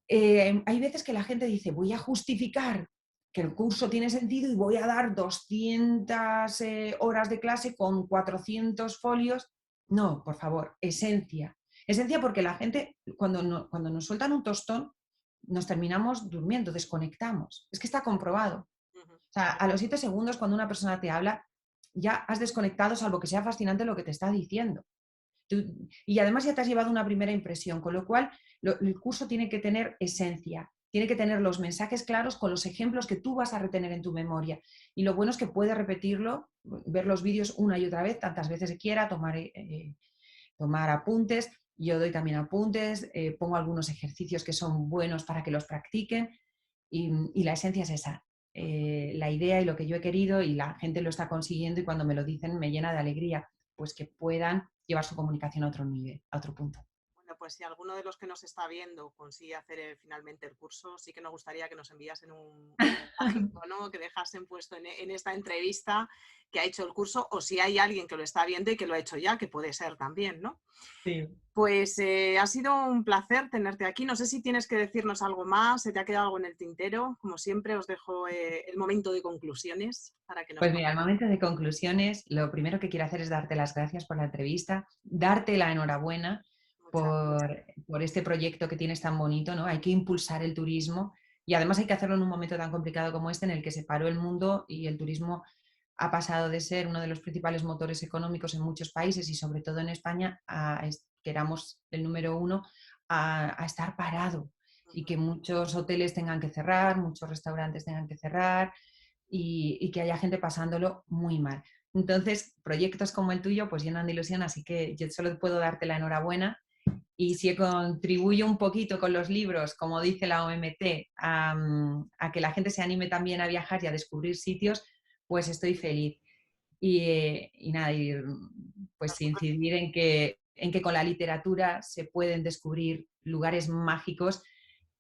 hay veces que la gente dice, voy a justificar que el curso tiene sentido y voy a dar 200 horas de clase con 400 folios. No, por favor, esencia. Esencia porque la gente, cuando nos sueltan un tostón, nos terminamos durmiendo, desconectamos. Es que está comprobado. Ujú. O sea, a los 7 segundos cuando una persona te habla, ya has desconectado, salvo que sea fascinante lo que te está diciendo. Y además ya te has llevado una primera impresión, con lo cual el curso tiene que tener esencia, tiene que tener los mensajes claros con los ejemplos que tú vas a retener en tu memoria. Y lo bueno es que puedes repetirlo, ver los vídeos una y otra vez, tantas veces que quiera, tomar apuntes. Yo doy también apuntes, pongo algunos ejercicios que son buenos para que los practiquen y la esencia es esa. La idea y lo que yo he querido y la gente lo está consiguiendo y cuando me lo dicen me llena de alegría, pues que puedan llevar su comunicación a otro nivel, a otro punto. Bueno, pues si alguno de los que nos está viendo consigue hacer finalmente el curso, sí que nos gustaría que nos enviasen un mensajito, ¿no? Que dejasen puesto en esta entrevista que ha hecho el curso, o si hay alguien que lo está viendo y que lo ha hecho ya, que puede ser también, ¿no? Sí. Pues ha sido un placer tenerte aquí. No sé si tienes que decirnos algo más, se te ha quedado algo en el tintero. Como siempre, os dejo el momento de conclusiones para que nos... Pues mira, al momento de conclusiones, lo primero que quiero hacer es darte las gracias por la entrevista, darte la enhorabuena Muchas por este proyecto que tienes tan bonito, ¿no? Hay que impulsar el turismo y además hay que hacerlo en un momento tan complicado como este en el que se paró el mundo y el turismo ha pasado de ser uno de los principales motores económicos en muchos países y sobre todo en España, que éramos el número uno, a estar parado y gracias. que muchos hoteles tengan que cerrar, muchos restaurantes tengan que cerrar y que haya gente pasándolo muy mal. Entonces, proyectos como el tuyo pues llenan de ilusión, así que yo solo puedo darte la enhorabuena y si contribuyo un poquito con los libros, como dice la OMT, a que la gente se anime también a viajar y a descubrir sitios, pues estoy feliz. Y nada, pues incidir en que con la literatura se pueden descubrir lugares mágicos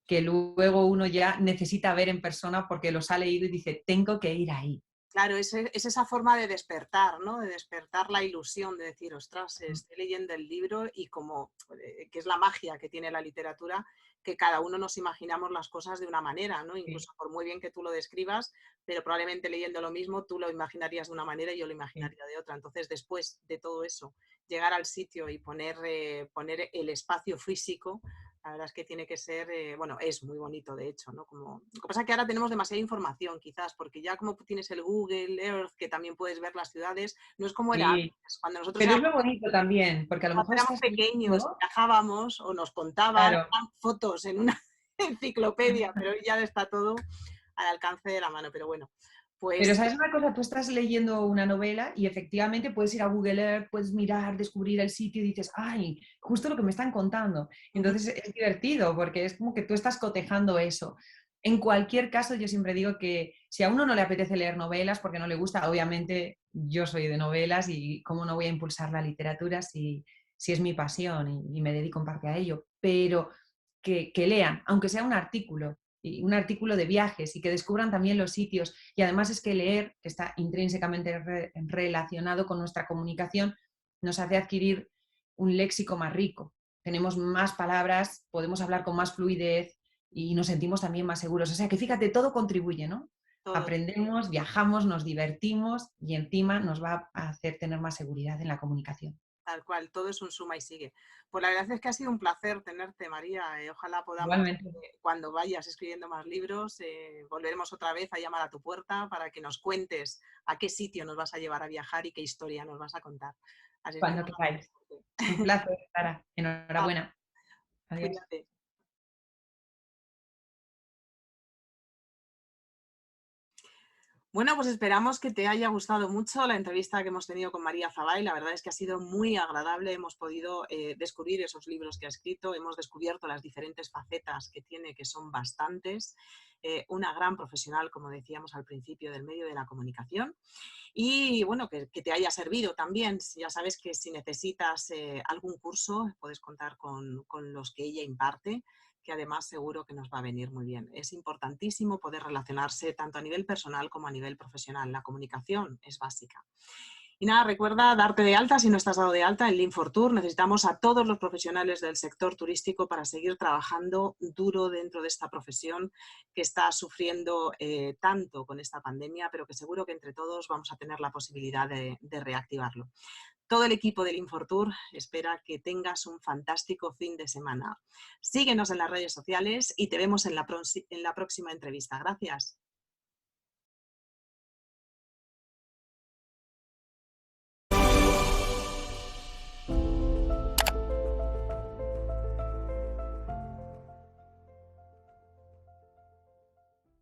que luego uno ya necesita ver en persona porque los ha leído y dice, tengo que ir ahí. Claro, es esa forma de despertar, ¿no? De despertar la ilusión, de decir, ostras, estoy leyendo el libro y como, que es la magia que tiene la literatura, que cada uno nos imaginamos las cosas de una manera, ¿no? Sí, Incluso por muy bien que tú lo describas, pero probablemente leyendo lo mismo tú lo imaginarías de una manera y yo lo sí. imaginaría de otra. Entonces, después de todo eso, llegar al sitio y poner el espacio físico, la verdad es que tiene que ser, bueno, es muy bonito de hecho, ¿no? Como, lo que pasa es que ahora tenemos demasiada información quizás, porque ya como tienes el Google Earth, que también puedes ver las ciudades, no es como era Sí. antes, cuando nosotros Pero es éramos, lo bonito también, porque a lo cuando mejor éramos estás pequeños, leyendo, viajábamos o nos contaban claro. fotos en una enciclopedia, pero hoy ya está todo al alcance de la mano, pero bueno, Pero pues sabes una cosa, tú estás leyendo una novela y efectivamente puedes ir a Google Earth, puedes mirar, descubrir el sitio y dices, ay, justo lo que me están contando. Entonces es divertido porque es como que tú estás cotejando eso. En cualquier caso, yo siempre digo que si a uno no le apetece leer novelas porque no le gusta, obviamente yo soy de novelas y cómo no voy a impulsar la literatura si es mi pasión y me dedico en parte a ello, pero que lean, aunque sea un artículo, y un artículo de viajes y que descubran también los sitios. Y además es que leer, que está intrínsecamente relacionado con nuestra comunicación, nos hace adquirir un léxico más rico. Tenemos más palabras, podemos hablar con más fluidez y nos sentimos también más seguros. O sea que fíjate, todo contribuye, ¿no? Todo. Aprendemos, viajamos, nos divertimos y encima nos va a hacer tener más seguridad en la comunicación. Tal cual, todo es un suma y sigue. Pues la verdad es que ha sido un placer tenerte, María. Ojalá podamos, Igualmente. cuando vayas escribiendo más libros, volveremos otra vez a llamar a tu puerta para que nos cuentes a qué sitio nos vas a llevar a viajar y qué historia nos vas a contar. Así es que Cuando queráis. Un placer, Sara. Enhorabuena. Adiós. cuídate. Bueno, pues esperamos que te haya gustado mucho la entrevista que hemos tenido con María Zabay. La verdad es que ha sido muy agradable. Hemos podido descubrir esos libros que ha escrito, hemos descubierto las diferentes facetas que tiene, que son bastantes. Una gran profesional, como decíamos al principio, del medio de la comunicación. Y bueno, que te haya servido también. Ya sabes que si necesitas algún curso, puedes contar con los que ella imparte, que además seguro que nos va a venir muy bien. Es importantísimo poder relacionarse tanto a nivel personal como a nivel profesional. La comunicación es básica. Y nada, recuerda darte de alta si no estás dado de alta en Link4Tour. Necesitamos a todos los profesionales del sector turístico para seguir trabajando duro dentro de esta profesión que está sufriendo tanto con esta pandemia, pero que seguro que entre todos vamos a tener la posibilidad de reactivarlo. Todo el equipo del Link4Tour espera que tengas un fantástico fin de semana. Síguenos en las redes sociales y te vemos en la próxima entrevista. Gracias.